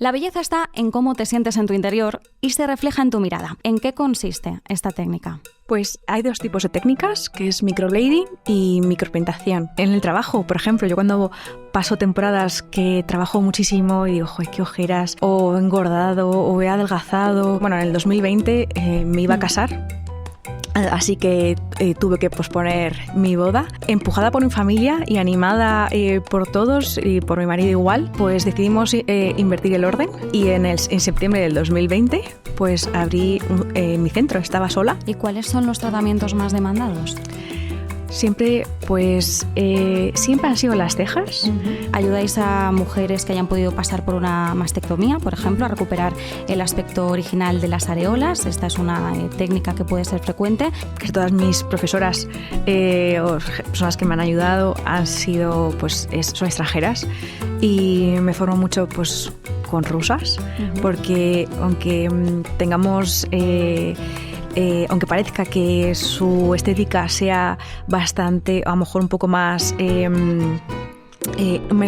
La belleza está en cómo te sientes en tu interior y se refleja en tu mirada. ¿En qué consiste esta técnica? Pues hay dos tipos de técnicas, que es microblading y micropigmentación. En el trabajo, por ejemplo, yo cuando paso temporadas que trabajo muchísimo y digo, joder, qué ojeras, o he engordado, o he adelgazado. Bueno, en el 2020 me iba a casar. Así que tuve que posponer mi boda. Empujada por mi familia y animada por todos y por mi marido igual, pues decidimos invertir el orden y en septiembre del 2020 pues abrí mi centro, estaba sola. ¿Y cuáles son los tratamientos más demandados? Siempre han sido las cejas. ¿Ayudáis a mujeres que hayan podido pasar por una mastectomía, por ejemplo, a recuperar el aspecto original de las areolas? Esta es una técnica que puede ser frecuente. Que todas mis profesoras o personas que me han ayudado han sido, son extranjeras y me formo mucho con rusas, porque aunque tengamos... aunque parezca que su estética sea bastante, a lo mejor un poco más menos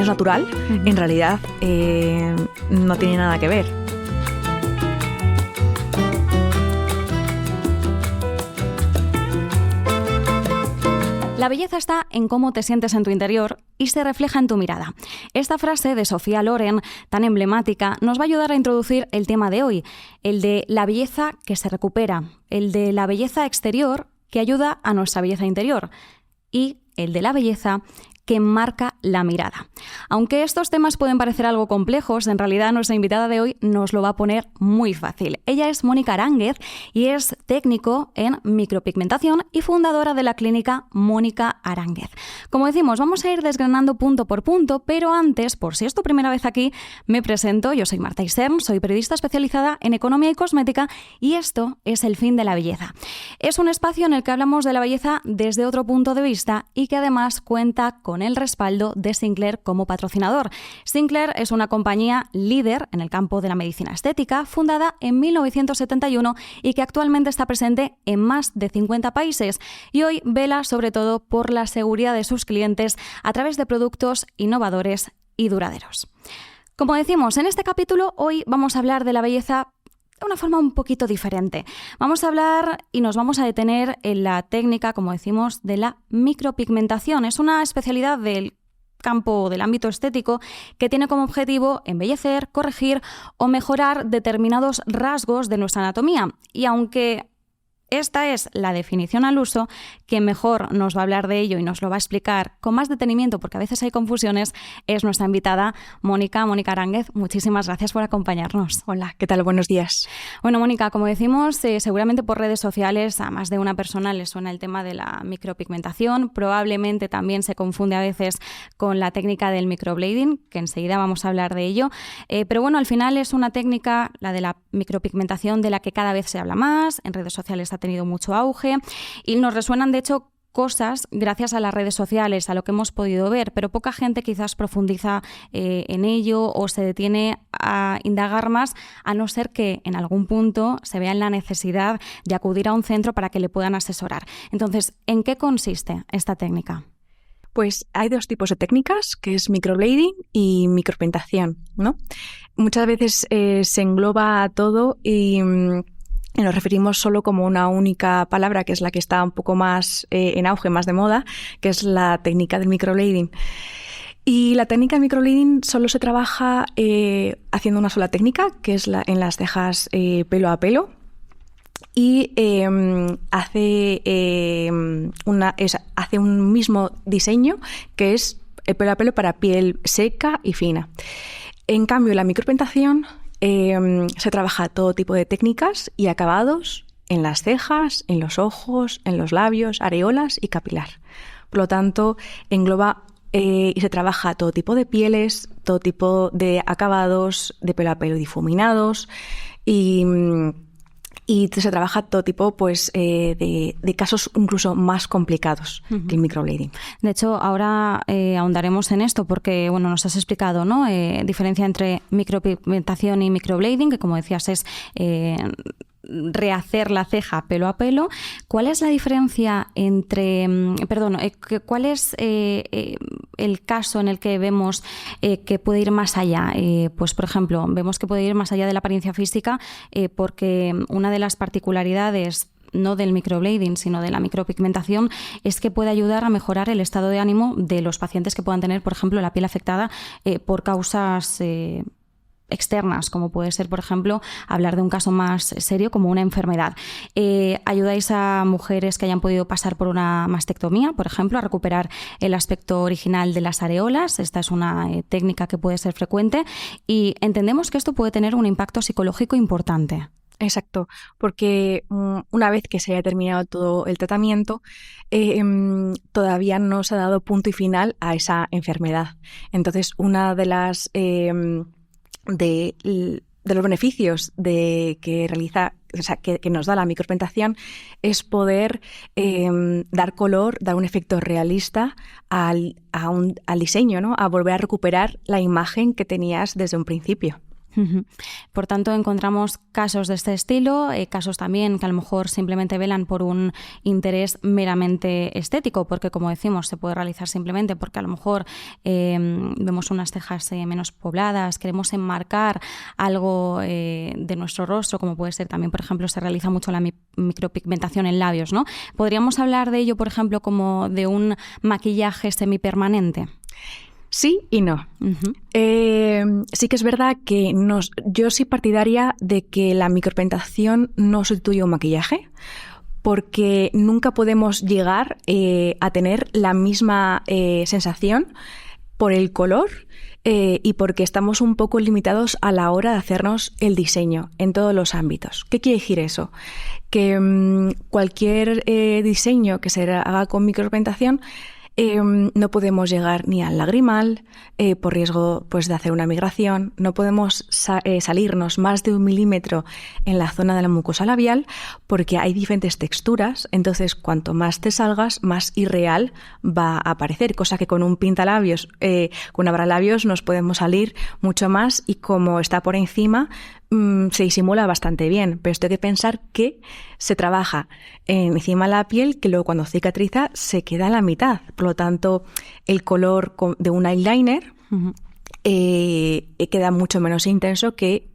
natural, en realidad no tiene nada que ver. La belleza está en cómo te sientes en tu interior y se refleja en tu mirada. Esta frase de Sofía Loren, tan emblemática, nos va a ayudar a introducir el tema de hoy, el de la belleza que se recupera, el de la belleza exterior que ayuda a nuestra belleza interior y el de la belleza que marca la mirada. Aunque estos temas pueden parecer algo complejos, en realidad nuestra invitada de hoy nos lo va a poner muy fácil. Ella es Mónica Aránguez y es técnico en micropigmentación y fundadora de la clínica Mónica Aránguez. Como decimos, vamos a ir desgranando punto por punto, pero antes, por si es tu primera vez aquí, me presento. Yo soy Marta Isern, soy periodista especializada en economía y cosmética y esto es El Fin de la Belleza. Es un espacio en el que hablamos de la belleza desde otro punto de vista y que además cuenta con el respaldo de Sinclair como patrocinador. Sinclair es una compañía líder en el campo de la medicina estética, fundada en 1971 y que actualmente está presente en más de 50 países y hoy vela sobre todo por la seguridad de sus clientes a través de productos innovadores y duraderos. Como decimos, en este capítulo hoy vamos a hablar de la belleza de una forma un poquito diferente. Vamos a hablar y nos vamos a detener en la técnica, como decimos, de la micropigmentación. Es una especialidad del campo del ámbito estético que tiene como objetivo embellecer, corregir o mejorar determinados rasgos de nuestra anatomía. Y aunque esta es la definición al uso, quien mejor nos va a hablar de ello y nos lo va a explicar con más detenimiento, porque a veces hay confusiones, es nuestra invitada Mónica Aránguez. Muchísimas gracias por acompañarnos. Hola, ¿qué tal? Buenos días. Bueno, Mónica, como decimos, seguramente por redes sociales a más de una persona le suena el tema de la micropigmentación. Probablemente también se confunde a veces con la técnica del microblading, que enseguida vamos a hablar de ello. Pero bueno, al final es una técnica, la de la micropigmentación, de la que cada vez se habla más. En redes sociales ha tenido mucho auge y nos resuenan de hecho cosas gracias a las redes sociales, a lo que hemos podido ver, pero poca gente quizás profundiza en ello o se detiene a indagar más, a no ser que en algún punto se vea en la necesidad de acudir a un centro para que le puedan asesorar. Entonces, ¿en qué consiste esta técnica? Pues hay dos tipos de técnicas, que es microblading y micropigmentación, ¿no? Muchas veces se engloba todo y nos referimos solo como una única palabra, que es la que está un poco más en auge, más de moda, que es la técnica del microblading. Y la técnica del microblading solo se trabaja haciendo una sola técnica, que es en las cejas pelo a pelo. Y hace un mismo diseño, que es el pelo a pelo para piel seca y fina. En cambio, la micropigmentación se trabaja todo tipo de técnicas y acabados en las cejas, en los ojos, en los labios, areolas y capilar. Por lo tanto, engloba y se trabaja todo tipo de pieles, todo tipo de acabados de pelo a pelo difuminados y se trabaja todo tipo de casos incluso más complicados que el microblading. De hecho, ahora ahondaremos en esto porque nos has explicado, ¿no? Diferencia entre micropigmentación y microblading, que como decías es rehacer la ceja pelo a pelo. ¿Cuál es la diferencia entre, el caso en el que vemos que puede ir más allá? Pues, por ejemplo, vemos que puede ir más allá de la apariencia física porque una de las particularidades no del microblading, sino de la micropigmentación, es que puede ayudar a mejorar el estado de ánimo de los pacientes que puedan tener, por ejemplo, la piel afectada por causas externas, como puede ser, por ejemplo, hablar de un caso más serio como una enfermedad. Ayudáis a mujeres que hayan podido pasar por una mastectomía, por ejemplo, a recuperar el aspecto original de las areolas. Esta es una técnica que puede ser frecuente y entendemos que esto puede tener un impacto psicológico importante. Exacto, porque una vez que se haya terminado todo el tratamiento, todavía no se ha dado punto y final a esa enfermedad. Entonces, una de las de los beneficios de que realiza, o sea, que nos da la micropigmentación es poder dar color, dar un efecto realista al diseño, ¿no? A volver a recuperar la imagen que tenías desde un principio. Por tanto, encontramos casos de este estilo, casos también que a lo mejor simplemente velan por un interés meramente estético, porque como decimos, se puede realizar simplemente porque a lo mejor vemos unas cejas menos pobladas, queremos enmarcar algo de nuestro rostro, como puede ser también, por ejemplo, se realiza mucho la micropigmentación en labios, ¿no? ¿Podríamos hablar de ello, por ejemplo, como de un maquillaje semipermanente? Sí y no. Sí que es verdad que yo soy partidaria de que la micropigmentación no sustituye un maquillaje, porque nunca podemos llegar a tener la misma sensación por el color y porque estamos un poco limitados a la hora de hacernos el diseño en todos los ámbitos. ¿Qué quiere decir eso? Que cualquier diseño que se haga con micropigmentación no podemos llegar ni al lagrimal por riesgo pues, de hacer una migración. No podemos salirnos más de 1 milímetro en la zona de la mucosa labial porque hay diferentes texturas. Entonces, cuanto más te salgas, más irreal va a aparecer. Cosa que con un pintalabios, con un abralabios nos podemos salir mucho más y como está por encima se disimula bastante bien, pero esto hay que pensar que se trabaja encima de la piel, que luego cuando cicatriza se queda en la mitad. Por lo tanto, el color de un eyeliner queda mucho menos intenso que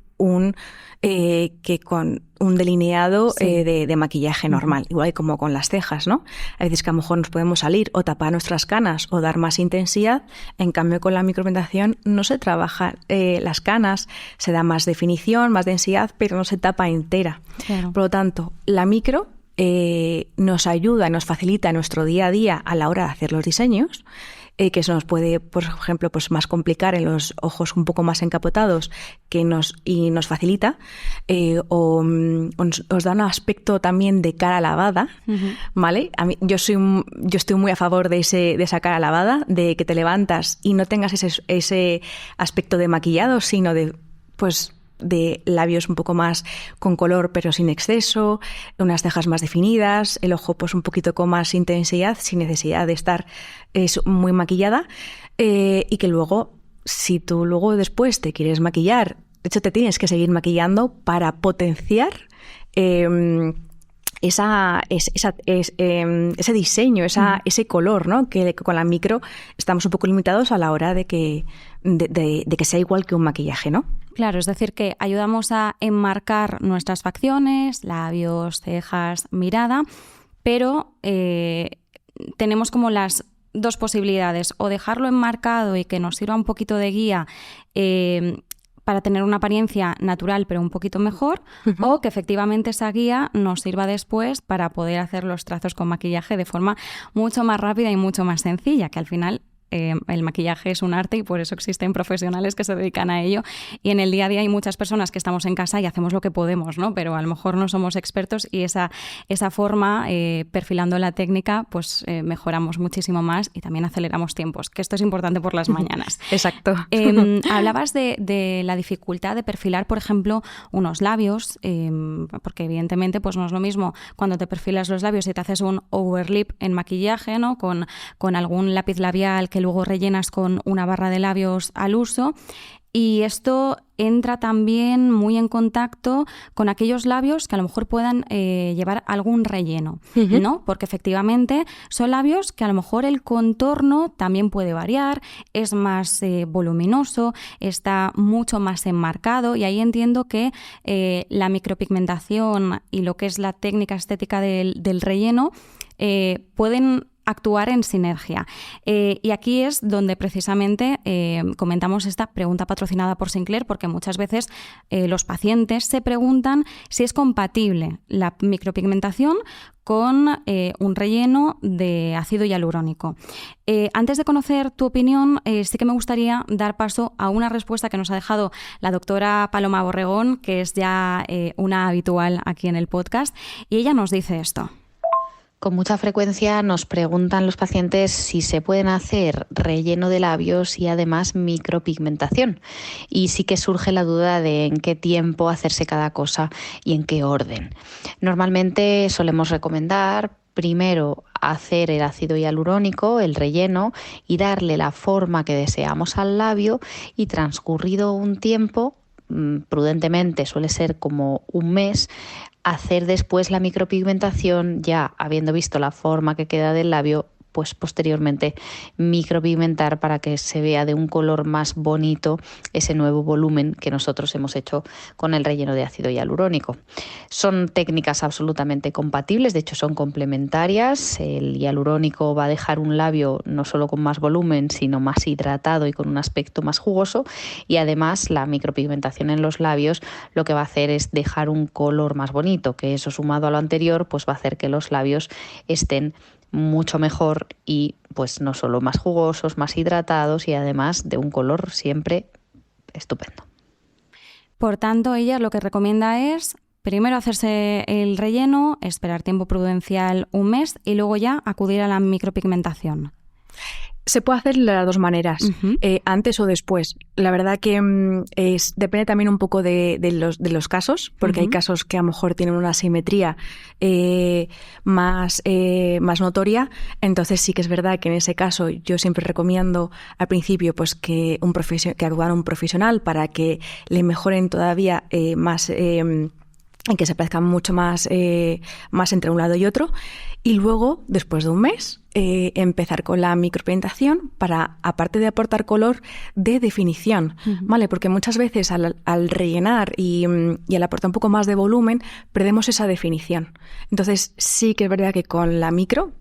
con un delineado de maquillaje normal, igual como con las cejas, ¿no? A veces que a lo mejor nos podemos salir o tapar nuestras canas o dar más intensidad, en cambio con la micropigmentación no se trabaja las canas, se da más definición, más densidad, pero no se tapa entera. Claro. Por lo tanto, la micro nos ayuda, nos facilita nuestro día a día a la hora de hacer los diseños, que eso nos puede, por ejemplo, pues más complicar en los ojos un poco más encapotados y nos facilita, os da un aspecto también de cara lavada, ¿vale? Yo estoy muy a favor de esa cara lavada, de que te levantas y no tengas ese aspecto de maquillado, sino de labios un poco más con color pero sin exceso, unas cejas más definidas, el ojo pues un poquito con más intensidad sin necesidad de estar muy maquillada y que luego, si tú luego después te quieres maquillar, de hecho te tienes que seguir maquillando para potenciar ese diseño, ese color, ¿no? Que con la micro estamos un poco limitados a la hora de que sea igual que un maquillaje, ¿no? Claro, es decir, que ayudamos a enmarcar nuestras facciones, labios, cejas, mirada, pero tenemos como las dos posibilidades, o dejarlo enmarcado y que nos sirva un poquito de guía para tener una apariencia natural pero un poquito mejor, o que efectivamente esa guía nos sirva después para poder hacer los trazos con maquillaje de forma mucho más rápida y mucho más sencilla, que al final el maquillaje es un arte y por eso existen profesionales que se dedican a ello, y en el día a día hay muchas personas que estamos en casa y hacemos lo que podemos, ¿no? Pero a lo mejor no somos expertos y esa forma, perfilando la técnica, pues mejoramos muchísimo más y también aceleramos tiempos, que esto es importante por las mañanas. Exacto. Hablabas de la dificultad de perfilar, por ejemplo, unos labios, porque evidentemente pues no es lo mismo cuando te perfilas los labios y te haces un overlip en maquillaje, ¿no? Con algún lápiz labial que luego rellenas con una barra de labios al uso, Y esto entra también muy en contacto con aquellos labios que a lo mejor puedan llevar algún relleno, ¿no? Porque efectivamente son labios que a lo mejor el contorno también puede variar, es más voluminoso, está mucho más enmarcado, y ahí entiendo que la micropigmentación y lo que es la técnica estética del relleno pueden actuar en sinergia. Y aquí es donde precisamente comentamos esta pregunta patrocinada por Sinclair, porque muchas veces los pacientes se preguntan si es compatible la micropigmentación con un relleno de ácido hialurónico. Antes de conocer tu opinión, sí que me gustaría dar paso a una respuesta que nos ha dejado la doctora Paloma Borregón, que es ya una habitual aquí en el podcast, y ella nos dice esto. Con mucha frecuencia nos preguntan los pacientes si se pueden hacer relleno de labios y además micropigmentación. Y sí que surge la duda de en qué tiempo hacerse cada cosa y en qué orden. Normalmente solemos recomendar primero hacer el ácido hialurónico, el relleno, y darle la forma que deseamos al labio, y transcurrido un tiempo, prudentemente suele ser como un mes, hacer después la micropigmentación, ya habiendo visto la forma que queda del labio, pues posteriormente micropigmentar para que se vea de un color más bonito ese nuevo volumen que nosotros hemos hecho con el relleno de ácido hialurónico. Son técnicas absolutamente compatibles, de hecho son complementarias. El hialurónico va a dejar un labio no solo con más volumen, sino más hidratado y con un aspecto más jugoso, y además la micropigmentación en los labios lo que va a hacer es dejar un color más bonito, que eso sumado a lo anterior pues va a hacer que los labios estén mucho mejor y pues no solo más jugosos, más hidratados, y además de un color siempre estupendo. Por tanto, ella lo que recomienda es primero hacerse el relleno, esperar tiempo prudencial un mes y luego ya acudir a la micropigmentación. Se puede hacer de las dos maneras, antes o después. La verdad que depende también un poco de los casos, porque hay casos que a lo mejor tienen una asimetría más notoria. Entonces sí que es verdad que en ese caso yo siempre recomiendo al principio pues que acudan a un profesional para que le mejoren todavía más, en que se parezcan mucho más entre un lado y otro. Y luego, después de un mes, empezar con la micropigmentación para, aparte de aportar color, de definición, ¿vale? Porque muchas veces al rellenar y al aportar un poco más de volumen, perdemos esa definición. Entonces, sí que es verdad que con la micro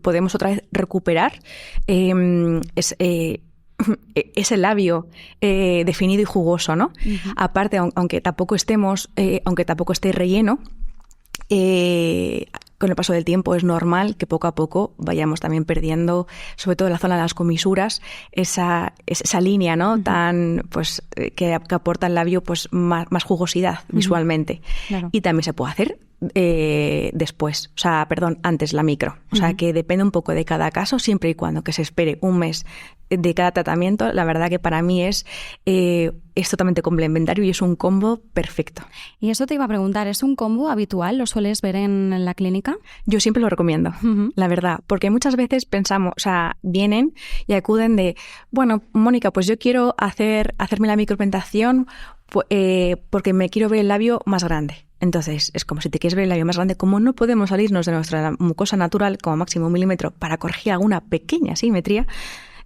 podemos otra vez recuperar ese labio definido y jugoso, ¿no? Aparte, aunque tampoco esté relleno, con el paso del tiempo es normal que poco a poco vayamos también perdiendo, sobre todo en la zona de las comisuras, esa línea, ¿no? Tan, pues, que aporta el labio pues más jugosidad visualmente. Claro. Y también se puede hacer antes la micro. O sea, que depende un poco de cada caso, siempre y cuando que se espere un mes de cada tratamiento. La verdad que para mí es totalmente complementario y es un combo perfecto. Y eso te iba a preguntar, ¿es un combo habitual? ¿Lo sueles ver en la clínica? Yo siempre lo recomiendo, la verdad, porque muchas veces pensamos, o sea, vienen y acuden de, bueno, Mónica, pues yo quiero hacerme la micropigmentación porque me quiero ver el labio más grande. Entonces, es como si te quieres ver el labio más grande, como no podemos salirnos de nuestra mucosa natural como máximo 1 milímetro para corregir alguna pequeña asimetría,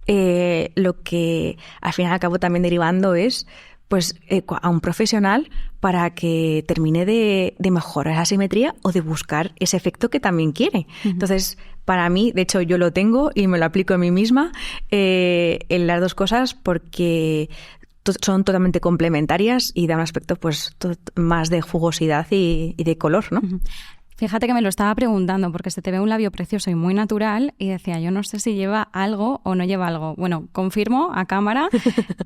lo que al fin y al cabo también derivando es pues a un profesional para que termine de mejorar esa asimetría o de buscar ese efecto que también quiere. Entonces, para mí, de hecho, yo lo tengo y me lo aplico a mí misma en las dos cosas porque son totalmente complementarias y da un aspecto pues más de jugosidad y de color, ¿no? Fíjate que me lo estaba preguntando porque se te ve un labio precioso y muy natural y decía, yo no sé si lleva algo o no lleva algo. Bueno, confirmo a cámara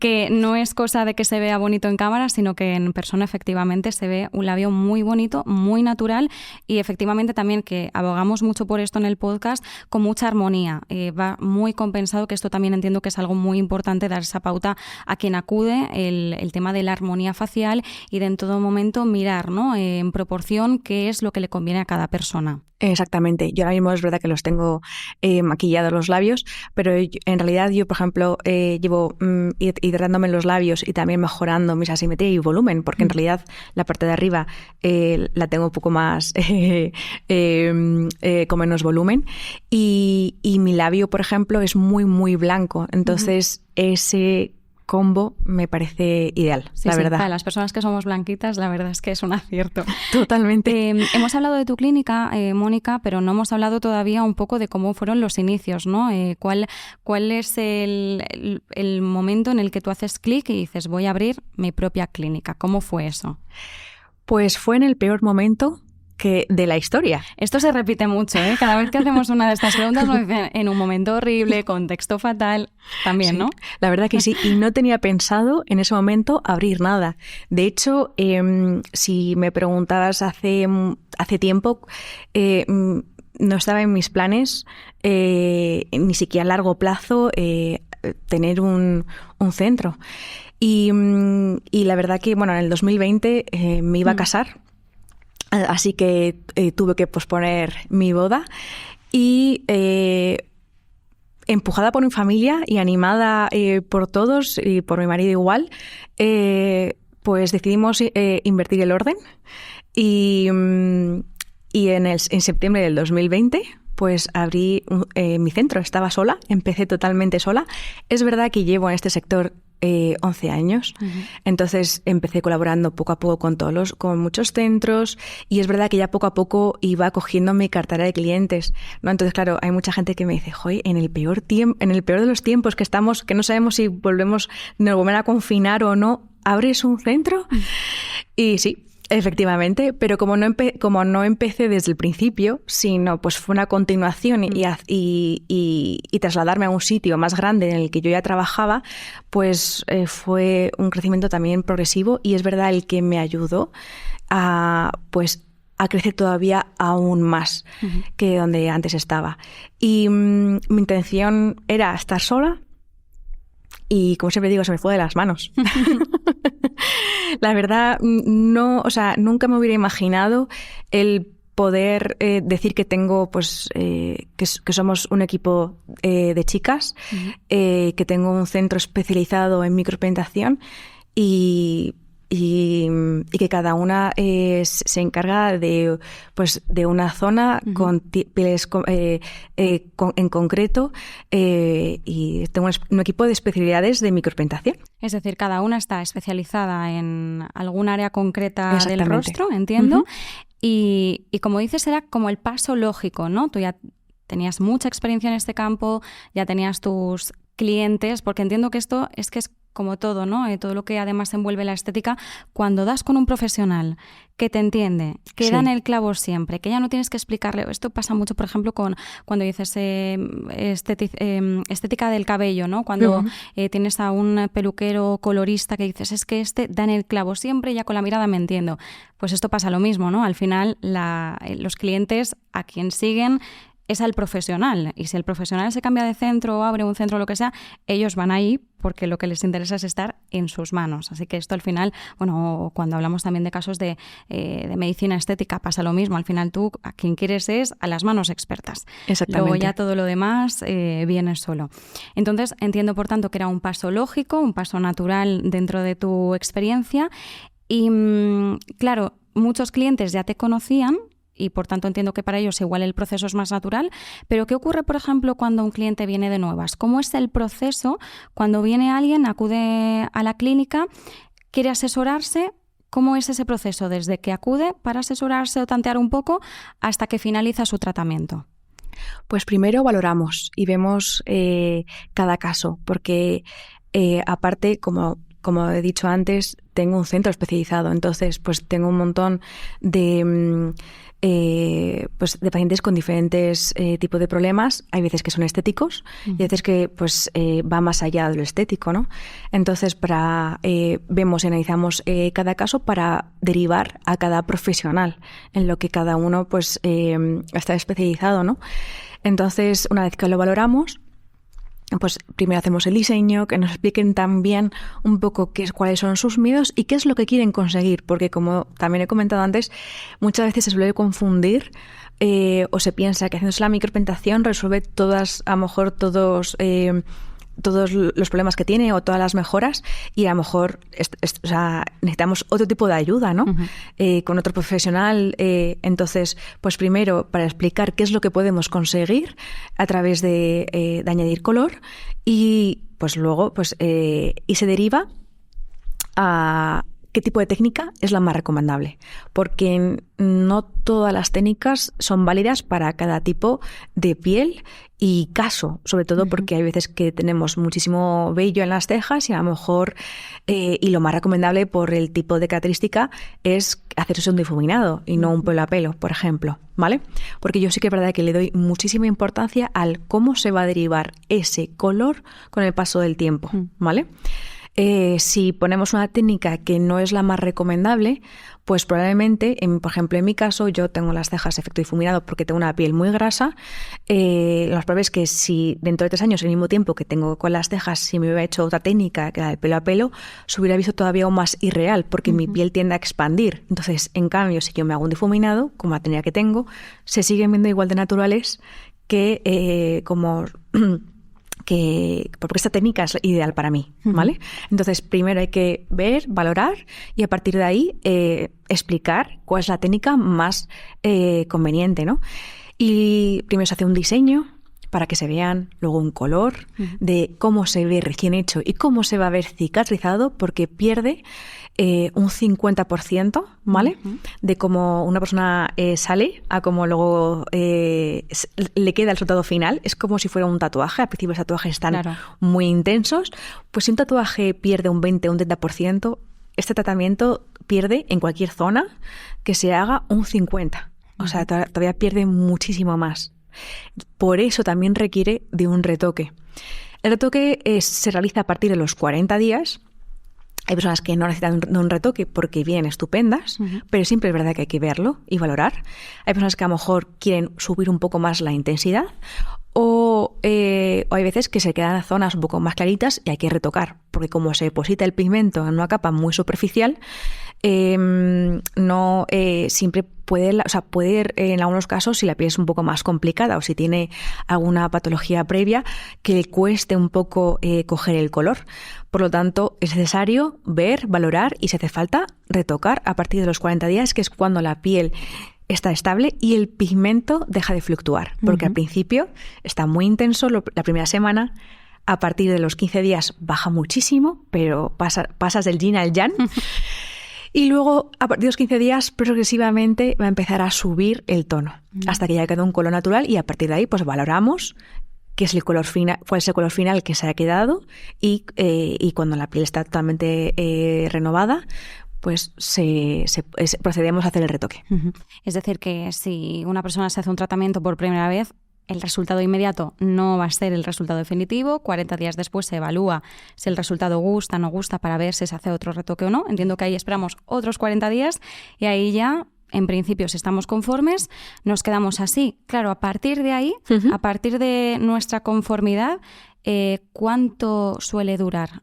que no es cosa de que se vea bonito en cámara, sino que en persona efectivamente se ve un labio muy bonito, muy natural y efectivamente también que abogamos mucho por esto en el podcast con mucha armonía. Va muy compensado, que esto también entiendo que es algo muy importante, dar esa pauta a quien acude, el tema de la armonía facial y de en todo momento mirar, ¿no? En proporción qué es lo que le conviene a a cada persona. Exactamente. Yo ahora mismo es verdad que los tengo maquillados los labios, pero en realidad yo, por ejemplo, llevo hidratándome los labios y también mejorando mis asimetría y volumen, porque en realidad la parte de arriba la tengo un poco más con menos volumen y mi labio, por ejemplo, es muy, muy blanco. Entonces, ese combo me parece ideal, sí, la verdad. Para las personas que somos blanquitas, la verdad es que es un acierto. Totalmente. Hemos hablado de tu clínica, Mónica, pero no hemos hablado todavía un poco de cómo fueron los inicios, ¿no? ¿Cuál es el momento en el que tú haces clic y dices, voy a abrir mi propia clínica? ¿Cómo fue eso? Pues fue en el peor momento de la historia. Esto se repite mucho, ¿eh? Cada vez que hacemos una de estas preguntas nos dicen en un momento horrible, contexto fatal, también, sí, ¿no? La verdad que sí, y no tenía pensado en ese momento abrir nada. De hecho, si me preguntabas hace tiempo, no estaba en mis planes, ni siquiera a largo plazo, tener un centro. Y la verdad que, bueno, en el 2020 me iba a casar. Así que tuve que posponer mi boda y empujada por mi familia y animada por todos y por mi marido igual, pues decidimos invertir el orden y en septiembre del 2020 pues abrí mi centro. Estaba sola, empecé totalmente sola. Es verdad que llevo en este sector 11 años. Entonces empecé colaborando poco a poco con muchos centros y es verdad que ya poco a poco iba cogiendo mi cartera de clientes, ¿no? Entonces, claro, hay mucha gente que me dice, joder, en el peor de los tiempos que estamos, que no sabemos si nos volvemos a confinar o no, ¿abres un centro? Y sí, efectivamente, pero como no empecé desde el principio, sino pues fue una continuación y trasladarme a un sitio más grande en el que yo ya trabajaba, pues fue un crecimiento también progresivo y es verdad el que me ayudó a crecer todavía aún más que donde antes estaba. Y mi intención era estar sola y, como siempre digo, se me fue de las manos. La verdad, nunca me hubiera imaginado el poder decir que tengo, pues, que somos un equipo de chicas, que tengo un centro especializado en micropigmentación y que cada una se encarga de una zona con pieles en concreto y tengo un equipo de especialidades de micropigmentación. Es decir, cada una está especializada en algún área concreta del rostro, entiendo. Y como dices, era como el paso lógico, ¿no? Tú ya tenías mucha experiencia en este campo, ya tenías tus clientes, porque entiendo que esto es como todo, ¿no? Todo lo que además envuelve la estética, cuando das con un profesional que te entiende, que da en el clavo siempre, que ya no tienes que explicarle. Esto pasa mucho, por ejemplo, cuando dices estética del cabello, ¿no? Cuando tienes a un peluquero colorista que dices, es que da en el clavo siempre y ya con la mirada me entiendo. Pues esto pasa lo mismo, ¿no? Al final, los clientes a quien siguen es al profesional, y si el profesional se cambia de centro o abre un centro o lo que sea, ellos van ahí porque lo que les interesa es estar en sus manos. Así que esto al final, bueno, cuando hablamos también de casos de medicina estética pasa lo mismo. Al final tú a quien quieres es a las manos expertas. Exactamente. Luego ya todo lo demás viene solo. Entonces entiendo por tanto que era un paso lógico, un paso natural dentro de tu experiencia y claro, muchos clientes ya te conocían y por tanto entiendo que para ellos igual el proceso es más natural, pero ¿qué ocurre, por ejemplo, cuando un cliente viene de nuevas? ¿Cómo es el proceso cuando viene alguien, acude a la clínica, quiere asesorarse? ¿Cómo es ese proceso desde que acude para asesorarse o tantear un poco hasta que finaliza su tratamiento? Pues primero valoramos y vemos cada caso, porque aparte, como he dicho antes, tengo un centro especializado, entonces pues tengo un montón de pacientes con diferentes tipos de problemas. Hay veces que son estéticos y hay veces que pues va más allá de lo estético, ¿no? Entonces vemos y analizamos cada caso para derivar a cada profesional en lo que cada uno pues está especializado, ¿no? Entonces, una vez que lo valoramos, pues primero hacemos el diseño, que nos expliquen también un poco cuáles son sus miedos y qué es lo que quieren conseguir, porque como también he comentado antes, muchas veces se suele confundir o se piensa que haciéndose la micropigmentación resuelve a lo mejor todos los problemas que tiene o todas las mejoras, y a lo mejor o sea, necesitamos otro tipo de ayuda, ¿no? Con otro profesional. Entonces, pues primero para explicar qué es lo que podemos conseguir a través de añadir color, y pues luego y se deriva a qué tipo de técnica es la más recomendable, porque no todas las técnicas son válidas para cada tipo de piel y caso, sobre todo porque hay veces que tenemos muchísimo vello en las cejas y a lo mejor, y lo más recomendable por el tipo de característica es hacerse un difuminado y no un pelo a pelo, por ejemplo, ¿vale? Porque yo sí que es verdad que le doy muchísima importancia al cómo se va a derivar ese color con el paso del tiempo, ¿vale? Si ponemos una técnica que no es la más recomendable, pues probablemente, por ejemplo, en mi caso, yo tengo las cejas efecto difuminado porque tengo una piel muy grasa. Lo más probable es que si dentro de 3 años, al mismo tiempo que tengo con las cejas, si me hubiera hecho otra técnica que la de pelo a pelo, se hubiera visto todavía aún más irreal porque mi piel tiende a expandir. Entonces, en cambio, si yo me hago un difuminado, como la técnica que tengo, se siguen viendo igual de naturales que porque esta técnica es ideal para mí, ¿vale? Entonces, primero hay que ver, valorar y a partir de ahí explicar cuál es la técnica más conveniente, ¿no? Y primero se hace un diseño para que se vean, luego un color de cómo se ve recién hecho y cómo se va a ver cicatrizado, porque pierde un 50%, ¿vale? De cómo una persona sale a cómo luego le queda el resultado final. Es como si fuera un tatuaje. Al principio los tatuajes están muy intensos. Pues si un tatuaje pierde un 20 o un 30%, este tratamiento pierde en cualquier zona que se haga un 50%. O sea, todavía pierde muchísimo más. Por eso también requiere de un retoque. El retoque se realiza a partir de los 40 días. Hay personas que no necesitan un retoque porque vienen estupendas, pero siempre es verdad que hay que verlo y valorar. Hay personas que a lo mejor quieren subir un poco más la intensidad o hay veces que se quedan zonas un poco más claritas y hay que retocar, porque como se deposita el pigmento en una capa muy superficial, no siempre puede en algunos casos, si la piel es un poco más complicada o si tiene alguna patología previa, que le cueste un poco coger el color. Por lo tanto, es necesario ver, valorar y, si hace falta, retocar a partir de los 40 días, que es cuando la piel está estable y el pigmento deja de fluctuar, porque al principio está muy intenso la primera semana. A partir de los 15 días baja muchísimo, pero pasas del yin al yang. Y luego, a partir de los 15 días, progresivamente va a empezar a subir el tono, hasta que ya queda un color natural, y a partir de ahí pues valoramos qué es el color final, cuál es el color final que se ha quedado, y cuando la piel está totalmente renovada, pues procedemos a hacer el retoque. Es decir, que si una persona se hace un tratamiento por primera vez, el resultado inmediato no va a ser el resultado definitivo. 40 días después se evalúa si el resultado gusta o no gusta para ver si se hace otro retoque o no. Entiendo que ahí esperamos otros 40 días y ahí ya, en principio, si estamos conformes, nos quedamos así. Claro, a partir de ahí, a partir de nuestra conformidad, ¿cuánto suele durar?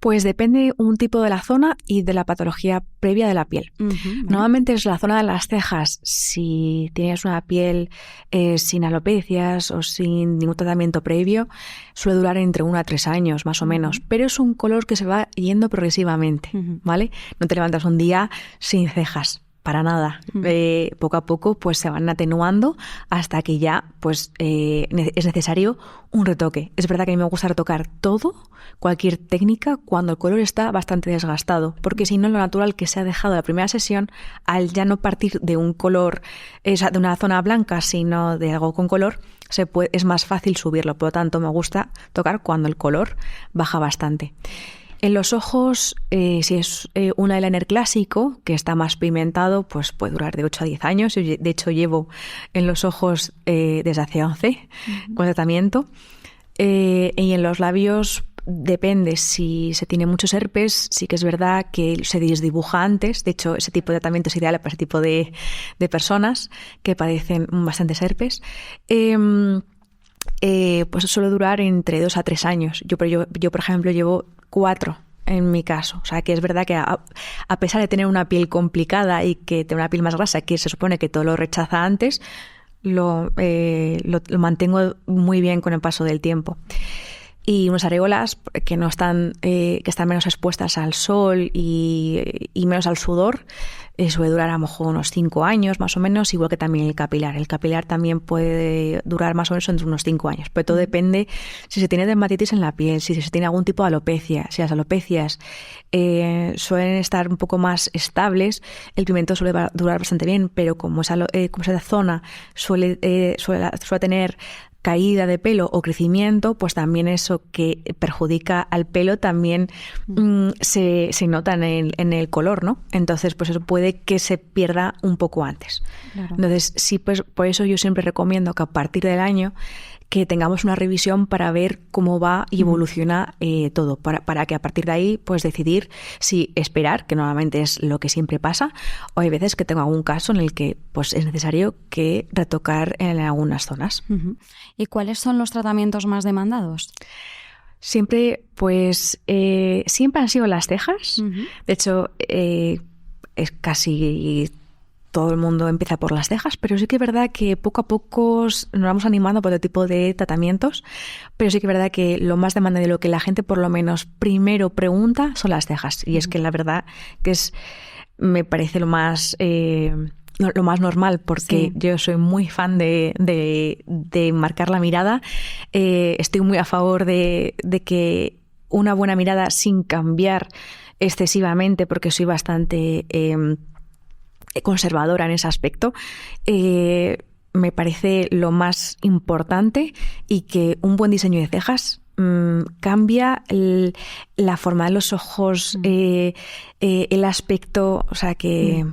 Pues depende un tipo de la zona y de la patología previa de la piel. Normalmente es la zona de las cejas. Si tienes una piel sin alopecias o sin ningún tratamiento previo, suele durar entre 1 a 3 años, más o menos. Pero es un color que se va yendo progresivamente, ¿vale? No te levantas un día sin cejas. Para nada. Poco a poco pues se van atenuando hasta que ya pues es necesario un retoque. Es verdad que a mí me gusta retocar todo, cualquier técnica, cuando el color está bastante desgastado, porque si no, lo natural que se ha dejado la primera sesión, al ya no partir de un color, de una zona blanca, sino de algo con color, es más fácil subirlo. Por lo tanto, me gusta tocar cuando el color baja bastante. En los ojos, si es un eyeliner clásico, que está más pigmentado, pues puede durar de 8 a 10 años. Yo, de hecho, llevo en los ojos desde hace 11 con tratamiento. Y en los labios depende. Si se tiene muchos herpes, sí que es verdad que se desdibuja antes. De hecho, ese tipo de tratamiento es ideal para ese tipo de personas que padecen bastantes herpes. pues suele durar entre 2 a 3 años. Yo, por ejemplo, llevo 4 en mi caso. O sea, que es verdad que a pesar de tener una piel complicada y que tener una piel más grasa, que se supone que todo lo rechaza antes, lo mantengo muy bien con el paso del tiempo. Y unas areolas que no están, que están menos expuestas al sol y menos al sudor, suele durar a lo mejor unos 5 años más o menos, igual que también el capilar. El capilar también puede durar más o menos entre unos 5 años, pero todo depende si se tiene dermatitis en la piel, si se tiene algún tipo de alopecia. Si las alopecias suelen estar un poco más estables, el pigmento suele durar bastante bien, pero como esa zona suele tener caída de pelo o crecimiento, pues también eso que perjudica al pelo también se nota en el color, ¿no? Entonces, pues eso puede que se pierda un poco antes. Claro. Entonces, sí, pues por eso yo siempre recomiendo que a partir del año que tengamos una revisión para ver cómo va y evoluciona todo, para que a partir de ahí pues decidir si esperar, que normalmente es lo que siempre pasa, o hay veces que tengo algún caso en el que pues es necesario que retocar en algunas zonas. ¿Y cuáles son los tratamientos más demandados? Siempre han sido las cejas. De hecho, es casi todo el mundo empieza por las cejas, pero sí que es verdad que poco a poco nos vamos animando por otro tipo de tratamientos, pero sí que es verdad que lo más demandado de lo que la gente por lo menos primero pregunta son las cejas. Y es que la verdad que me parece lo más normal, porque yo soy muy fan de marcar la mirada. Estoy muy a favor de que una buena mirada sin cambiar excesivamente, porque soy bastante conservadora en ese aspecto, me parece lo más importante, y que un buen diseño de cejas cambia la forma de los ojos, el aspecto, o sea que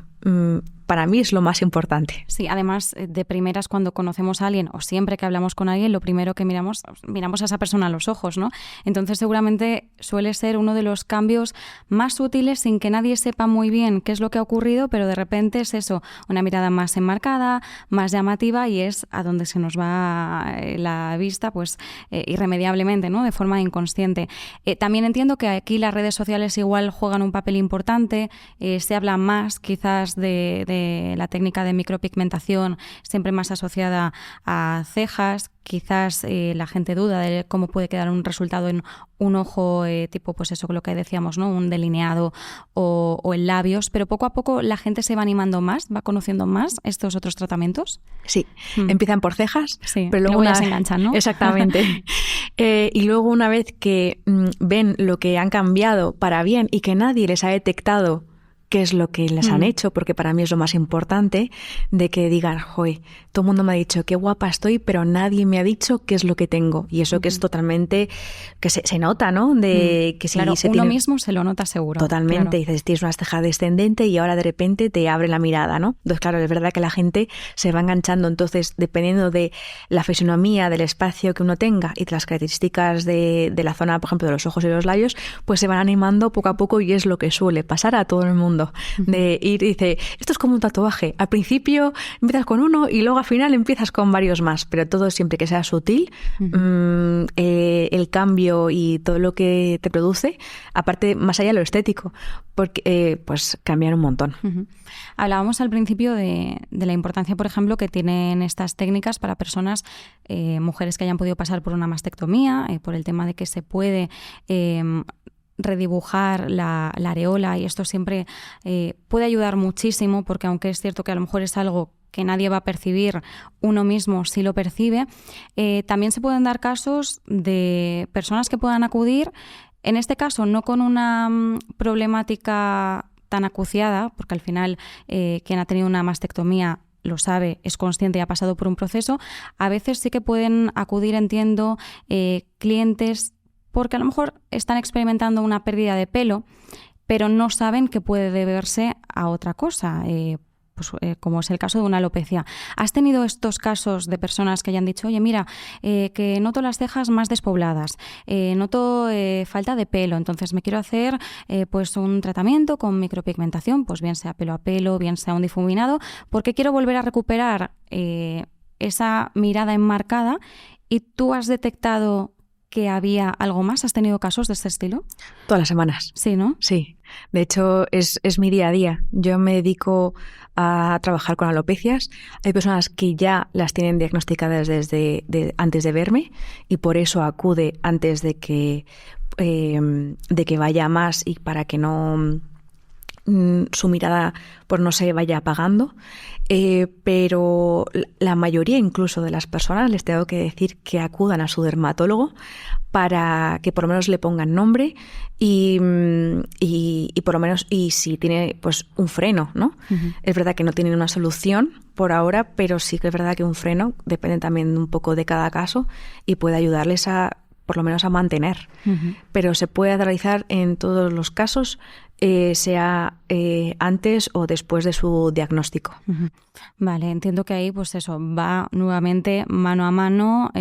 para mí es lo más importante. Sí, además de primeras, cuando conocemos a alguien o siempre que hablamos con alguien, lo primero que miramos a esa persona a los ojos, ¿no? Entonces seguramente suele ser uno de los cambios más útiles sin que nadie sepa muy bien qué es lo que ha ocurrido, pero de repente es eso, una mirada más enmarcada, más llamativa, y es a donde se nos va la vista pues irremediablemente, ¿no? De forma inconsciente. También entiendo que aquí las redes sociales igual juegan un papel importante, se habla más quizás de la técnica de micropigmentación, siempre más asociada a cejas. Quizás la gente duda de cómo puede quedar un resultado en un ojo tipo, pues eso, lo que decíamos, ¿no? Un delineado o en labios, pero poco a poco la gente se va animando más, va conociendo más estos otros tratamientos. Sí, empiezan por cejas, pero luego ya se enganchan, ¿no? Exactamente. Y luego una vez que ven lo que han cambiado para bien y que nadie les ha detectado qué es lo que les han hecho, porque para mí es lo más importante, de que digan, joder, todo el mundo me ha dicho qué guapa estoy, pero nadie me ha dicho qué es lo que tengo. Y eso que es totalmente, que se nota, ¿no? De que si claro, se uno mismo se lo nota seguro. Totalmente. Claro. Dices, tienes una ceja descendente y ahora de repente te abre la mirada, ¿no? Entonces, claro, es verdad que la gente se va enganchando. Entonces, dependiendo de la fisonomía, del espacio que uno tenga y de las características de la zona, por ejemplo, de los ojos y los labios, pues se van animando poco a poco, y es lo que suele pasar a todo el mundo. De ir y dice, esto es como un tatuaje. Al principio empiezas con uno y luego al final empiezas con varios más, pero todo siempre que sea sutil, el cambio y todo lo que te produce, aparte, más allá de lo estético, porque pues cambiar un montón. Hablábamos al principio de la importancia, por ejemplo, que tienen estas técnicas para personas, mujeres que hayan podido pasar por una mastectomía, por el tema de que se puede redibujar la areola, y esto siempre puede ayudar muchísimo, porque aunque es cierto que a lo mejor es algo que nadie va a percibir, uno mismo sí lo percibe. También se pueden dar casos de personas que puedan acudir, en este caso no con una problemática tan acuciada, porque al final quien ha tenido una mastectomía lo sabe, es consciente y ha pasado por un proceso. A veces sí que pueden acudir, entiendo, clientes porque a lo mejor están experimentando una pérdida de pelo, pero no saben que puede deberse a otra cosa, como es el caso de una alopecia. ¿Has tenido estos casos de personas que hayan dicho, oye, mira, que noto las cejas más despobladas, noto falta de pelo, entonces me quiero hacer pues un tratamiento con micropigmentación, pues bien sea pelo a pelo, bien sea un difuminado, porque quiero volver a recuperar esa mirada enmarcada ¿Y tú has detectado que había algo más? ¿Has tenido casos de este estilo? Todas las semanas. Sí, ¿no? Sí. De hecho, es mi día a día. Yo me dedico a trabajar con alopecias. Hay personas que ya las tienen diagnosticadas antes de verme y por eso acude antes de que vaya más y para que no su mirada pues no se vaya apagando, pero la mayoría incluso de las personas les tengo que decir que acudan a su dermatólogo para que por lo menos le pongan nombre y por lo menos, y si tiene pues un freno, ¿no? Uh-huh. Es verdad que no tienen una solución por ahora, pero sí que es verdad que un freno depende también un poco de cada caso y puede ayudarles a por lo menos a mantener. Uh-huh. Pero se puede realizar en todos los casos, sea antes o después de su diagnóstico. Uh-huh. Vale, entiendo que ahí pues eso va nuevamente mano a mano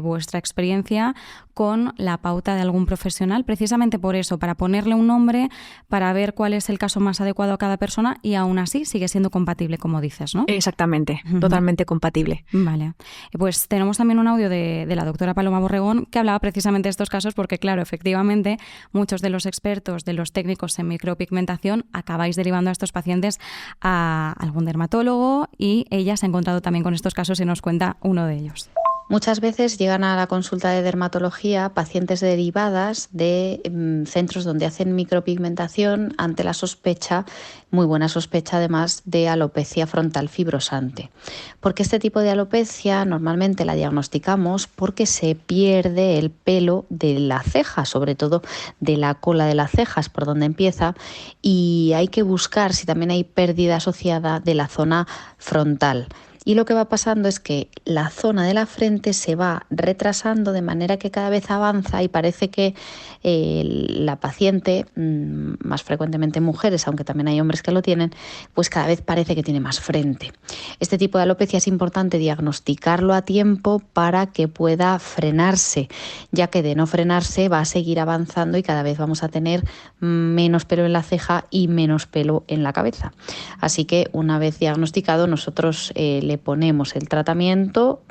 vuestra experiencia con la pauta de algún profesional, precisamente por eso, para ponerle un nombre, para ver cuál es el caso más adecuado a cada persona y aún así sigue siendo compatible, como dices, ¿no? Exactamente, uh-huh. Totalmente compatible. Vale, pues tenemos también un audio de la doctora Paloma Borregón que hablaba precisamente de estos casos porque, claro, efectivamente, muchos de los expertos, de los técnicos en micropigmentación, acabáis derivando a estos pacientes a algún dermatólogo y ella se ha encontrado también con estos casos y nos cuenta uno de ellos. Muchas veces llegan a la consulta de dermatología pacientes derivadas de centros donde hacen micropigmentación ante la sospecha, muy buena sospecha además, de alopecia frontal fibrosante. Porque este tipo de alopecia normalmente la diagnosticamos porque se pierde el pelo de la ceja, sobre todo de la cola de las cejas, por donde empieza, y hay que buscar si también hay pérdida asociada de la zona frontal. Y lo que va pasando es que la zona de la frente se va retrasando de manera que cada vez avanza y parece que la paciente, más frecuentemente mujeres, aunque también hay hombres que lo tienen, pues cada vez parece que tiene más frente. Este tipo de alopecia es importante diagnosticarlo a tiempo para que pueda frenarse, ya que de no frenarse va a seguir avanzando y cada vez vamos a tener menos pelo en la ceja y menos pelo en la cabeza. Así que una vez diagnosticado nosotros le ponemos el tratamiento,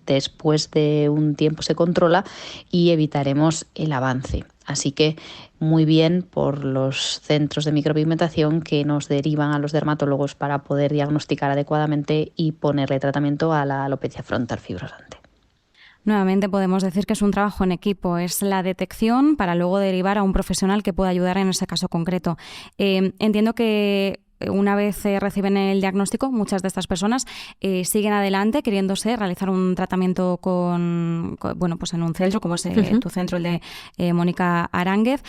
después de un tiempo se controla y evitaremos el avance. Así que muy bien por los centros de micropigmentación que nos derivan a los dermatólogos para poder diagnosticar adecuadamente y ponerle tratamiento a la alopecia frontal fibrosante. Nuevamente podemos decir que es un trabajo en equipo, es la detección para luego derivar a un profesional que pueda ayudar en ese caso concreto. Entiendo que una vez reciben el diagnóstico, muchas de estas personas siguen adelante queriéndose realizar un tratamiento pues en un centro como es uh-huh. tu centro, el de Mónica Aránguez.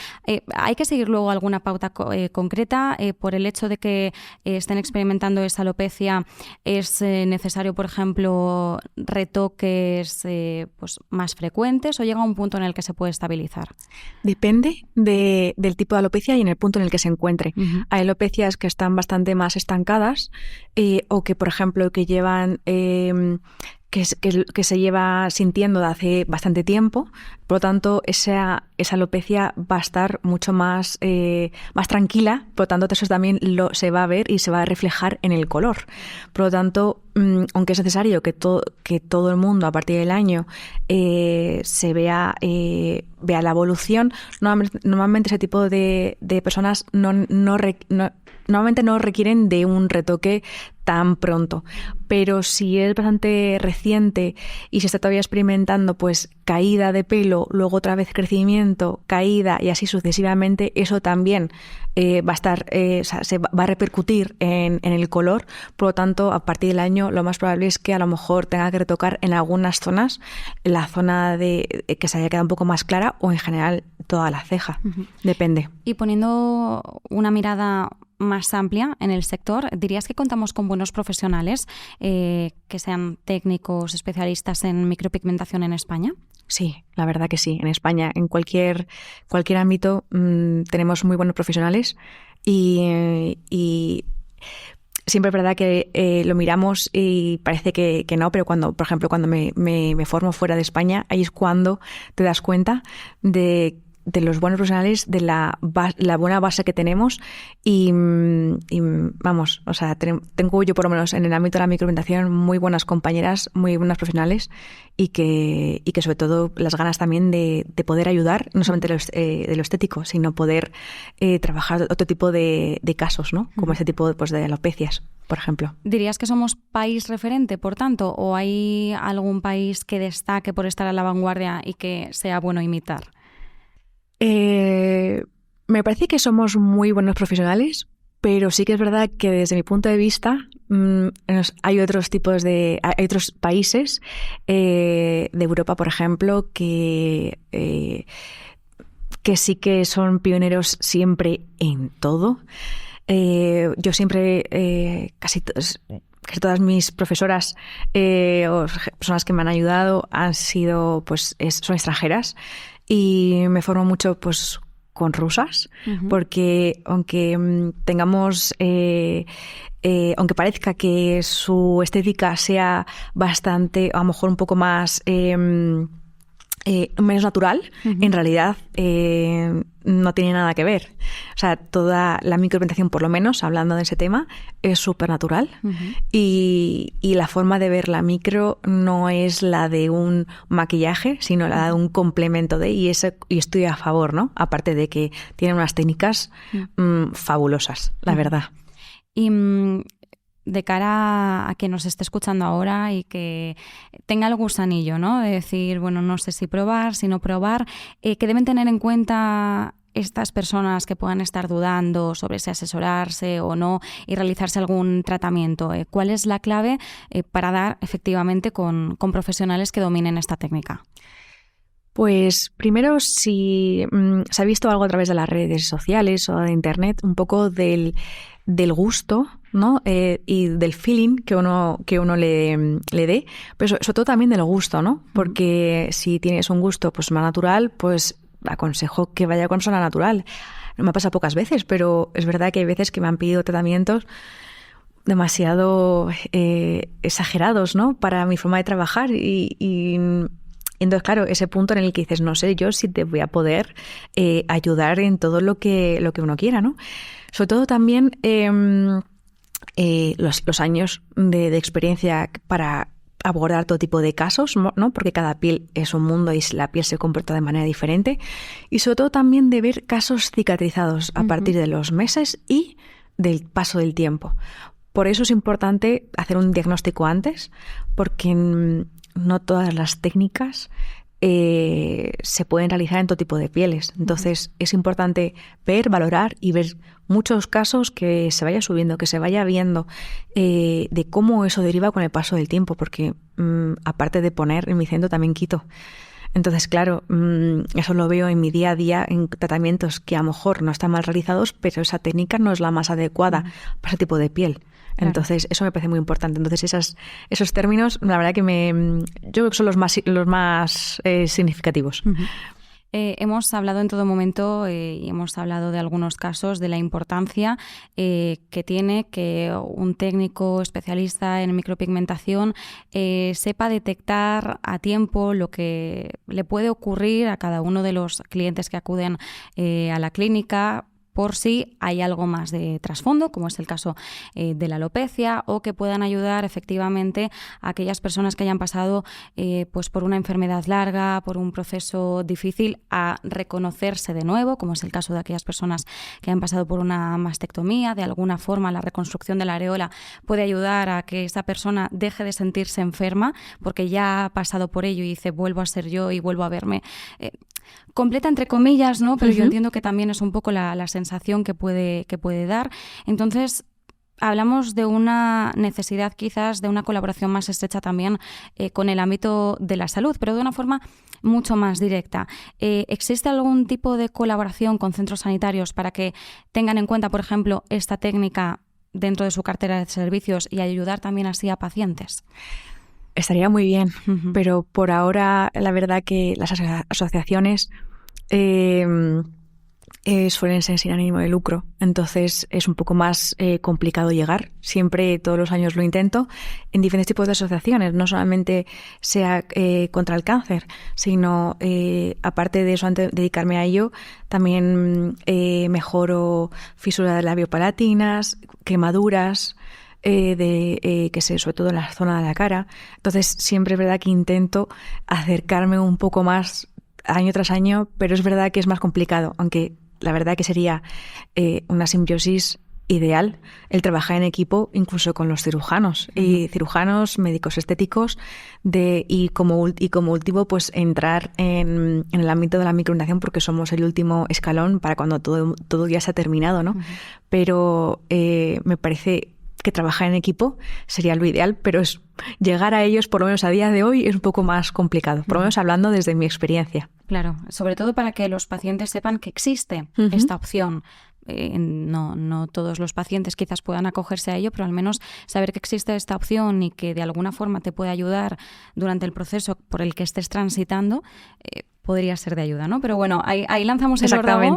¿Hay que seguir luego alguna pauta concreta por el hecho de que estén experimentando esa alopecia? ¿Es necesario, por ejemplo, retoques pues más frecuentes o llega a un punto en el que se puede estabilizar? Depende del tipo de alopecia y en el punto en el que se encuentre. Uh-huh. Hay alopecias que están bastante más estancadas o que, por ejemplo, que llevan que se lleva sintiendo de hace bastante tiempo. Por lo tanto, esa alopecia va a estar mucho más tranquila. Por lo tanto, eso también se va a ver y se va a reflejar en el color. Por lo tanto, aunque es necesario que todo el mundo a partir del año se vea la evolución, normalmente ese tipo de personas normalmente no requieren de un retoque tan pronto, pero si es bastante reciente y se está todavía experimentando pues caída de pelo, luego otra vez crecimiento, caída y así sucesivamente, eso también va a estar, se va a repercutir en el color. Por lo tanto, a partir del año lo más probable es que a lo mejor tenga que retocar en algunas zonas, la zona que se haya quedado un poco más clara o en general toda la ceja, uh-huh. Depende. Y poniendo una mirada más amplia en el sector, ¿dirías que contamos con buenos profesionales que sean técnicos, especialistas en micropigmentación en España? Sí, la verdad que sí. En España, en cualquier ámbito, tenemos muy buenos profesionales y siempre es verdad que lo miramos y parece que no, pero por ejemplo, cuando me formo fuera de España, ahí es cuando te das cuenta de los buenos profesionales, de la buena base que tenemos y vamos, o sea, tengo yo por lo menos en el ámbito de la micropigmentación muy buenas compañeras, muy buenas profesionales y que sobre todo las ganas también de poder ayudar, no solamente de lo estético, sino poder trabajar otro tipo de casos, ¿no? Como este tipo pues, de alopecias, por ejemplo. ¿Dirías que somos país referente, por tanto, o hay algún país que destaque por estar a la vanguardia y que sea bueno imitar? Me parece que somos muy buenos profesionales, pero sí que es verdad que desde mi punto de vista hay otros países de Europa, por ejemplo, que sí que son pioneros siempre en todo. Yo siempre, casi todas mis profesoras o personas que me han ayudado son extranjeras. Y me formo mucho pues con rusas, porque aunque tengamos, aunque parezca que su estética sea bastante, a lo mejor un poco más menos natural, en realidad no tiene nada que ver. O sea, toda la micropigmentación, por lo menos, hablando de ese tema, es súper natural y la forma de ver la micro no es la de un maquillaje, sino la de un complemento de, y estoy a favor, ¿no? Aparte de que tienen unas técnicas fabulosas, la verdad. Y de cara a quien nos esté escuchando ahora y que tenga el gusanillo, ¿no? De decir, bueno, no sé si probar, si no probar, ¿qué deben tener en cuenta estas personas que puedan estar dudando sobre si asesorarse o no y realizarse algún tratamiento? ¿Cuál es la clave para dar efectivamente con profesionales que dominen esta técnica? Pues primero, si se ha visto algo a través de las redes sociales o de internet, un poco del gusto, ¿no? Y del feeling que uno le dé, pero sobre todo también del gusto, ¿no? Porque si tienes un gusto pues más natural, pues aconsejo que vaya con persona natural. No me ha pasado pocas veces, pero es verdad que hay veces que me han pedido tratamientos demasiado exagerados, ¿no? Para mi forma de trabajar y entonces, claro, ese punto en el que dices, no sé yo si te voy a poder ayudar en todo lo que uno quiera, ¿no? Sobre todo también los años de experiencia para abordar todo tipo de casos, ¿no? Porque cada piel es un mundo y la piel se comporta de manera diferente. Y sobre todo también de ver casos cicatrizados a partir de los meses y del paso del tiempo. Por eso es importante hacer un diagnóstico antes, porque no todas las técnicas se pueden realizar en todo tipo de pieles. Entonces es importante ver, valorar y ver muchos casos que se vaya subiendo, que se vaya viendo de cómo eso deriva con el paso del tiempo, porque aparte de poner en mi centro también quito. Entonces, claro, eso lo veo en mi día a día en tratamientos que a lo mejor no están mal realizados, pero esa técnica no es la más adecuada para ese tipo de piel. Claro. Entonces, eso me parece muy importante. Entonces, esos términos, la verdad que yo creo que son los más significativos. Hemos hablado en todo momento y hemos hablado de algunos casos de la importancia que tiene que un técnico especialista en micropigmentación sepa detectar a tiempo lo que le puede ocurrir a cada uno de los clientes que acuden a la clínica, por si hay algo más de trasfondo, como es el caso de la alopecia, o que puedan ayudar efectivamente a aquellas personas que hayan pasado pues por una enfermedad larga, por un proceso difícil, a reconocerse de nuevo, como es el caso de aquellas personas que han pasado por una mastectomía. De alguna forma, la reconstrucción de la areola puede ayudar a que esa persona deje de sentirse enferma, porque ya ha pasado por ello y dice, vuelvo a ser yo y vuelvo a verme completa, entre comillas, ¿no? Pero yo entiendo que también es un poco la sensación que puede dar. Entonces, hablamos de una necesidad quizás de una colaboración más estrecha también con el ámbito de la salud, pero de una forma mucho más directa. ¿Existe algún tipo de colaboración con centros sanitarios para que tengan en cuenta, por ejemplo, esta técnica dentro de su cartera de servicios y ayudar también así a pacientes? Estaría muy bien, pero por ahora la verdad que las asociaciones es forense sin ánimo de lucro, entonces es un poco más complicado llegar. Siempre, todos los años lo intento en diferentes tipos de asociaciones, no solamente sea contra el cáncer, sino aparte de eso, antes de dedicarme a ello, también mejoro fisuras labiopalatinas, quemaduras, sobre todo en la zona de la cara. Entonces siempre es verdad que intento acercarme un poco más año tras año, pero es verdad que es más complicado, aunque la verdad que sería una simbiosis ideal el trabajar en equipo, incluso con los cirujanos y cirujanos, médicos estéticos, y como último, pues entrar en el ámbito de la microneedlación, porque somos el último escalón para cuando todo ya se ha terminado, ¿no? Pero me parece que trabajar en equipo sería lo ideal, pero llegar a ellos, por lo menos a día de hoy, es un poco más complicado, por lo menos hablando desde mi experiencia. Claro, sobre todo para que los pacientes sepan que existe esta opción. No todos los pacientes quizás puedan acogerse a ello, pero al menos saber que existe esta opción y que de alguna forma te puede ayudar durante el proceso por el que estés transitando, podría ser de ayuda, ¿no? Pero bueno, ahí lanzamos el órdago.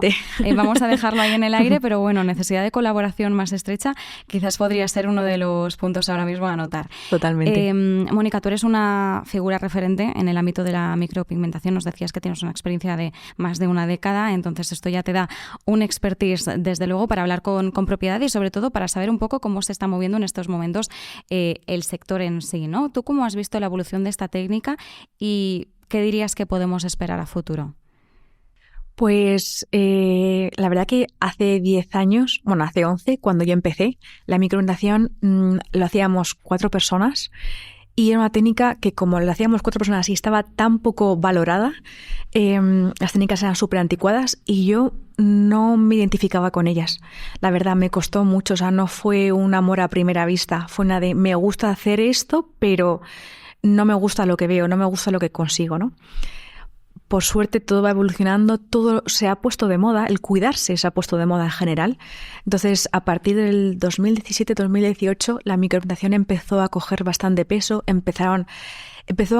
Vamos a dejarlo ahí en el aire, pero bueno, necesidad de colaboración más estrecha quizás podría ser uno de los puntos ahora mismo a anotar. Totalmente. Mónica, tú eres una figura referente en el ámbito de la micropigmentación. Nos decías que tienes una experiencia de más de una década, entonces esto ya te da un expertise, desde luego, para hablar con propiedad y sobre todo para saber un poco cómo se está moviendo en estos momentos el sector en sí, ¿no? ¿Tú cómo has visto la evolución de esta técnica y qué dirías que podemos esperar a futuro? Pues la verdad que hace 10 años, bueno, hace 11, cuando yo empecé, la micropigmentación lo hacíamos 4 personas y era una técnica que, como lo hacíamos 4 personas y estaba tan poco valorada, las técnicas eran súper anticuadas y yo no me identificaba con ellas. La verdad, me costó mucho, o sea, no fue un amor a primera vista, fue una de me gusta hacer esto, pero no me gusta lo que veo, no me gusta lo que consigo, ¿no? Por suerte todo va evolucionando, todo se ha puesto de moda, el cuidarse se ha puesto de moda en general. Entonces, a partir del 2017-2018, la micropigmentación empezó a coger bastante peso, empezó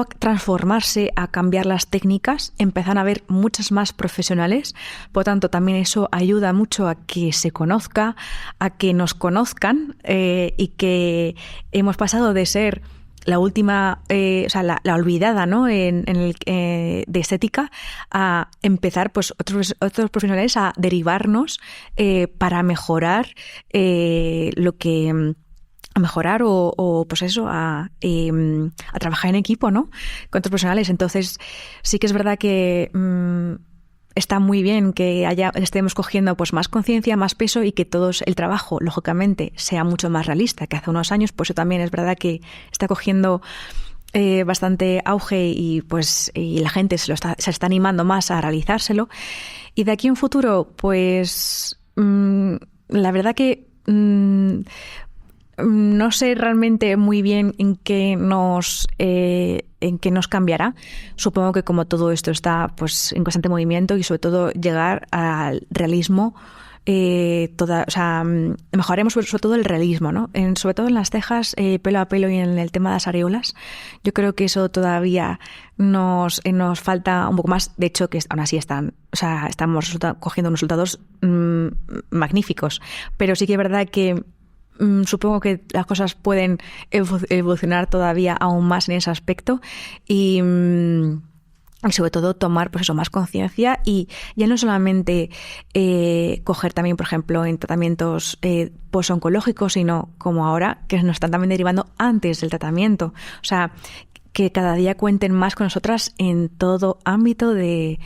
a transformarse, a cambiar las técnicas, empezaron a haber muchas más profesionales, por lo tanto también eso ayuda mucho a que se conozca, a que nos conozcan y que hemos pasado de ser la última, la olvidada, ¿no? De estética, a empezar pues otros profesionales a derivarnos para mejorar lo que a mejorar o pues eso, a trabajar en equipo, ¿no? Con otros profesionales. Entonces sí que es verdad que está muy bien que estemos cogiendo pues más conciencia, más peso y que todo el trabajo, lógicamente, sea mucho más realista que hace unos años. Pues eso también es verdad que está cogiendo bastante auge y la gente se está animando más a realizárselo. Y de aquí en futuro, pues la verdad que no sé realmente muy bien en qué nos cambiará. Supongo que como todo esto está pues en constante movimiento y sobre todo llegar al realismo, mejoraremos sobre todo el realismo, ¿no? Sobre todo en las cejas, pelo a pelo y en el tema de las areolas. Yo creo que eso todavía nos falta un poco más. De hecho, que aún así estamos cogiendo unos resultados magníficos. Pero sí que es verdad que supongo que las cosas pueden evolucionar todavía aún más en ese aspecto y sobre todo tomar pues eso, más conciencia y ya no solamente coger también, por ejemplo, en tratamientos posoncológicos, sino como ahora que nos están también derivando antes del tratamiento. O sea, que cada día cuenten más con nosotras en todo ámbito de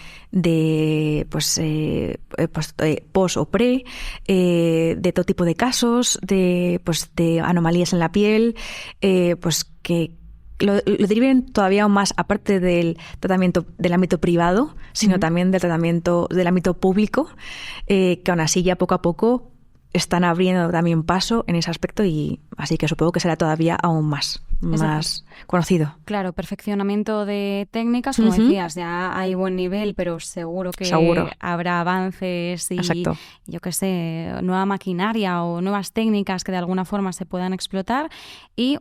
post o pre, de todo tipo de casos, de anomalías en la piel, pues que lo deriven todavía aún más, aparte del tratamiento del ámbito privado, sino también del tratamiento del ámbito público, que aún así ya poco a poco están abriendo también paso en ese aspecto y así que supongo que será todavía aún más conocido. Claro, perfeccionamiento de técnicas, como decías, ya hay buen nivel, pero seguro que habrá avances y yo qué sé, nueva maquinaria o nuevas técnicas que de alguna forma se puedan explotar y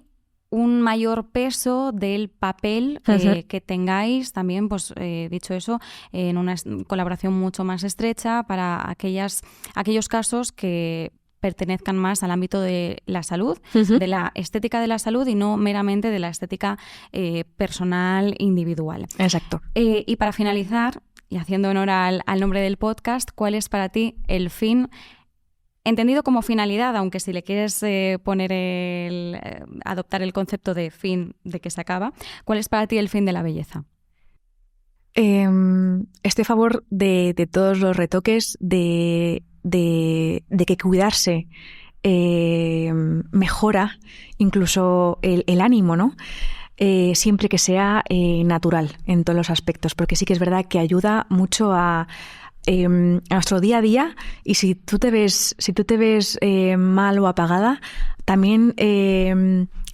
un mayor peso del papel que tengáis también, pues dicho eso, en una colaboración mucho más estrecha para aquellos casos que pertenezcan más al ámbito de la salud, de la estética de la salud y no meramente de la estética personal individual. Exacto. Y para finalizar, y haciendo honor al nombre del podcast, ¿cuál es para ti el fin? Entendido como finalidad, aunque si le quieres adoptar el concepto de fin, de que se acaba, ¿cuál es para ti el fin de la belleza? Estoy a favor de todos los retoques, de que cuidarse mejora incluso el ánimo, ¿no? Siempre que sea natural en todos los aspectos, porque sí que es verdad que ayuda mucho a nuestro día a día, y si tú te ves mal o apagada, también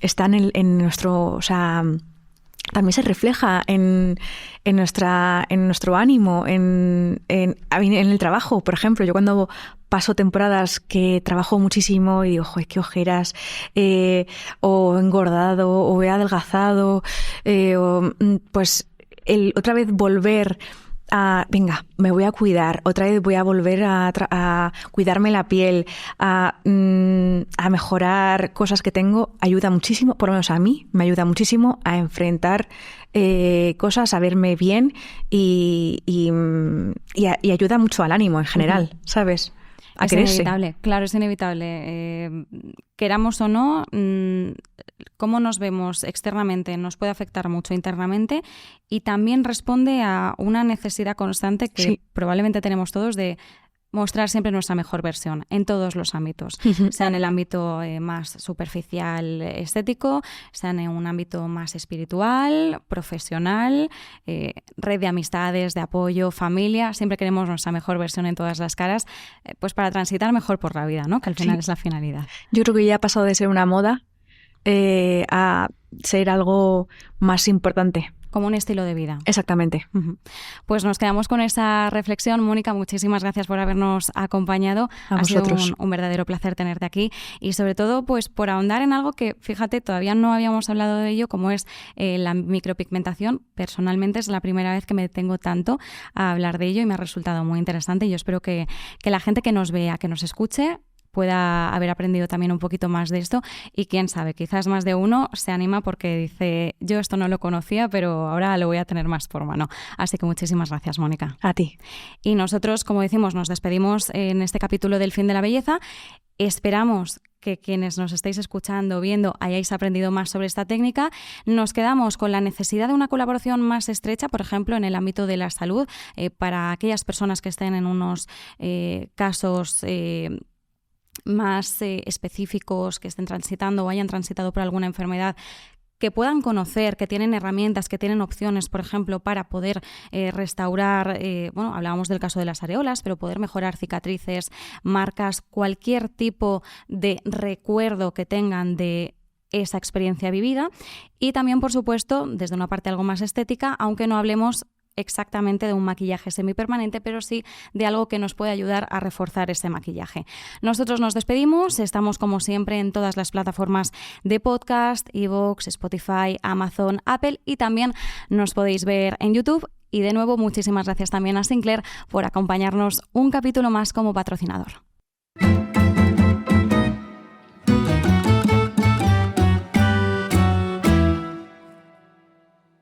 está en nuestro, o sea, también se refleja en nuestro ánimo, en el trabajo. Por ejemplo, yo cuando paso temporadas que trabajo muchísimo y digo, joder, qué ojeras, o he engordado, o he adelgazado, pues otra vez volver venga, me voy a cuidar, otra vez voy a volver a cuidarme la piel, a mejorar cosas que tengo, ayuda muchísimo, por lo menos a mí, me ayuda muchísimo a enfrentar cosas, a verme bien y ayuda mucho al ánimo en general, ¿sabes? A es quererse. Inevitable, claro, es inevitable. Queramos o no, cómo nos vemos externamente nos puede afectar mucho internamente y también responde a una necesidad constante que probablemente tenemos todos de mostrar siempre nuestra mejor versión en todos los ámbitos, sea en el ámbito más superficial estético, sea en un ámbito más espiritual, profesional, red de amistades, de apoyo, familia. Siempre queremos nuestra mejor versión en todas las caras, pues para transitar mejor por la vida, ¿no? Que al final es la finalidad. Yo creo que ya ha pasado de ser una moda a ser algo más importante. Como un estilo de vida. Exactamente. Pues nos quedamos con esa reflexión. Mónica, muchísimas gracias por habernos acompañado. Ha sido un verdadero placer tenerte aquí y sobre todo pues por ahondar en algo que, fíjate, todavía no habíamos hablado de ello, como es la micropigmentación. Personalmente es la primera vez que me detengo tanto a hablar de ello y me ha resultado muy interesante. Yo espero que la gente que nos vea, que nos escuche, pueda haber aprendido también un poquito más de esto y quién sabe, quizás más de uno se anima porque dice, yo esto no lo conocía, pero ahora lo voy a tener más por mano. Así que muchísimas gracias, Mónica. A ti. Y nosotros, como decimos, nos despedimos en este capítulo del Fin de la Belleza. Esperamos que quienes nos estáis escuchando, viendo, hayáis aprendido más sobre esta técnica. Nos quedamos con la necesidad de una colaboración más estrecha, por ejemplo, en el ámbito de la salud, para aquellas personas que estén en unos casos más específicos, que estén transitando o hayan transitado por alguna enfermedad, que puedan conocer, que tienen herramientas, que tienen opciones, por ejemplo, para poder restaurar, hablábamos del caso de las areolas, pero poder mejorar cicatrices, marcas, cualquier tipo de recuerdo que tengan de esa experiencia vivida. Y también, por supuesto, desde una parte algo más estética, aunque no hablemos exactamente de un maquillaje semipermanente, pero sí de algo que nos puede ayudar a reforzar ese maquillaje. Nosotros nos despedimos, estamos como siempre en todas las plataformas de podcast, iVoox, Spotify, Amazon, Apple y también nos podéis ver en YouTube. Y de nuevo, muchísimas gracias también a Sinclair por acompañarnos un capítulo más como patrocinador.